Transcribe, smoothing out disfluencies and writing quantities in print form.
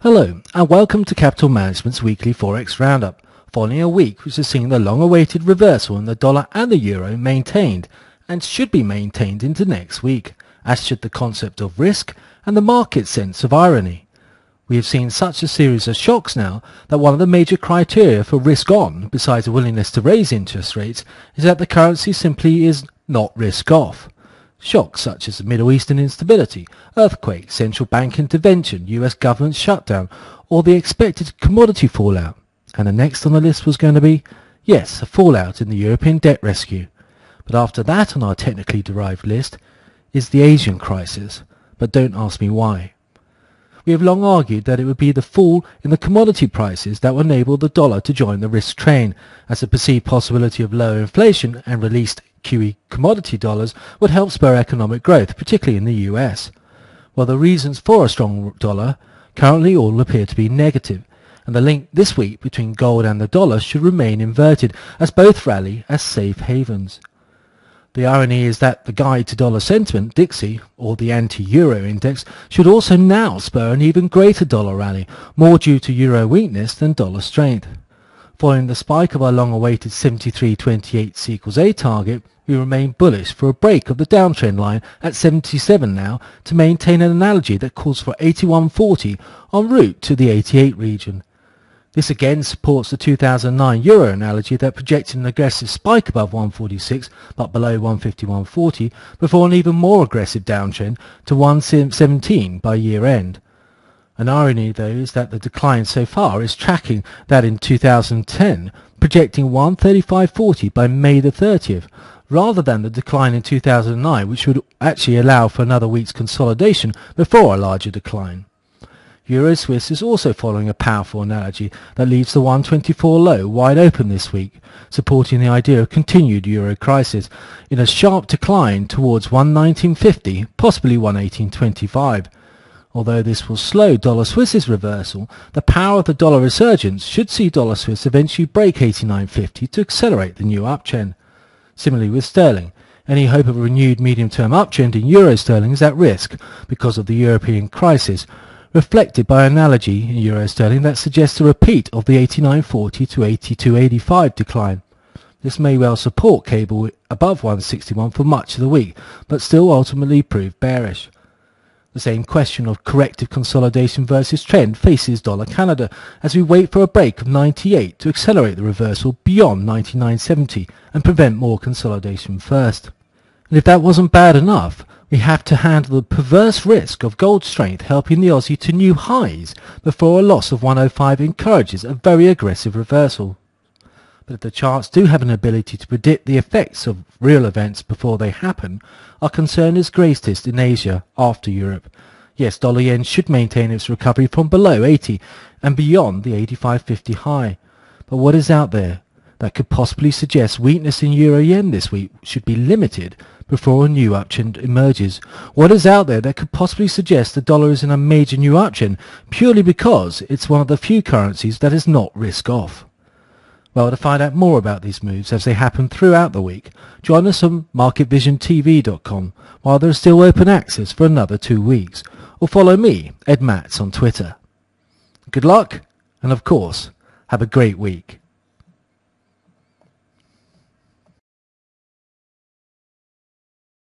Hello and welcome to Capital Management's weekly Forex Roundup, following a week which has seen the long-awaited reversal in the dollar and the euro maintained, and should be maintained into next week, as should the concept of risk and the market sense of irony. We have seen such a series of shocks now that one of the major criteria for risk on, besides a willingness to raise interest rates, is that the currency simply is not risk off. Shocks such as the Middle Eastern instability, earthquake, central bank intervention, US government shutdown, or the expected commodity fallout. And the next on the list was going to be, yes, a fallout in the European debt rescue. But after that on our technically derived list is the Asian crisis. But don't ask me why. We have long argued that it would be the fall in the commodity prices that would enable the dollar to join the risk train, as the perceived possibility of lower inflation and released QE commodity dollars would help spur economic growth, particularly in the US. While the reasons for a strong dollar currently all appear to be negative, and the link this week between gold and the dollar should remain inverted, as both rally as safe havens. The irony is that the guide to dollar sentiment, Dixie, or the anti-euro index, should also now spur an even greater dollar rally, more due to euro weakness than dollar strength. Following the spike of our long-awaited 73.28 equals A target, we remain bullish for a break of the downtrend line at 77 now to maintain an analogy that calls for 81.40 en route to the 88 region. This again supports the 2009 euro analogy that projected an aggressive spike above 146 but below 151.40 before an even more aggressive downtrend to 117 by year end. An irony, though, is that the decline so far is tracking that in 2010, projecting 135.40 by May the 30th, rather than the decline in 2009, which would actually allow for another week's consolidation before a larger decline. Euro Swiss is also following a powerful analogy that leaves the 124 low wide open this week, supporting the idea of continued euro crisis in a sharp decline towards 119.50, possibly 118.25. Although this will slow dollar Swiss's reversal, the power of the dollar resurgence should see dollar Swiss eventually break 89.50 to accelerate the new uptrend. Similarly with sterling, any hope of a renewed medium-term uptrend in euro sterling is at risk because of the European crisis, reflected by analogy in euro sterling that suggests a repeat of the 89.40 to 82.85 decline. This may well support cable above 161 for much of the week, but still ultimately prove bearish. The same question of corrective consolidation versus trend faces dollar Canada as we wait for a break of 98 to accelerate the reversal beyond 99.70 and prevent more consolidation first. And if that wasn't bad enough, we have to handle the perverse risk of gold strength helping the Aussie to new highs before a loss of 105 encourages a very aggressive reversal. But if the charts do have an ability to predict the effects of real events before they happen, our concern is greatest in Asia after Europe. Yes, dollar yen should maintain its recovery from below 80 and beyond the 85.50 high. But what is out there that could possibly suggest weakness in euro yen this week should be limited before a new uptrend emerges? What is out there that could possibly suggest the dollar is in a major new uptrend purely because it's one of the few currencies that is not risk off? Well, to find out more about these moves as they happen throughout the week, join us on marketvisiontv.com while there is still open access for another 2 weeks, or follow me, Ed Matz, on Twitter. Good luck, and of course, have a great week.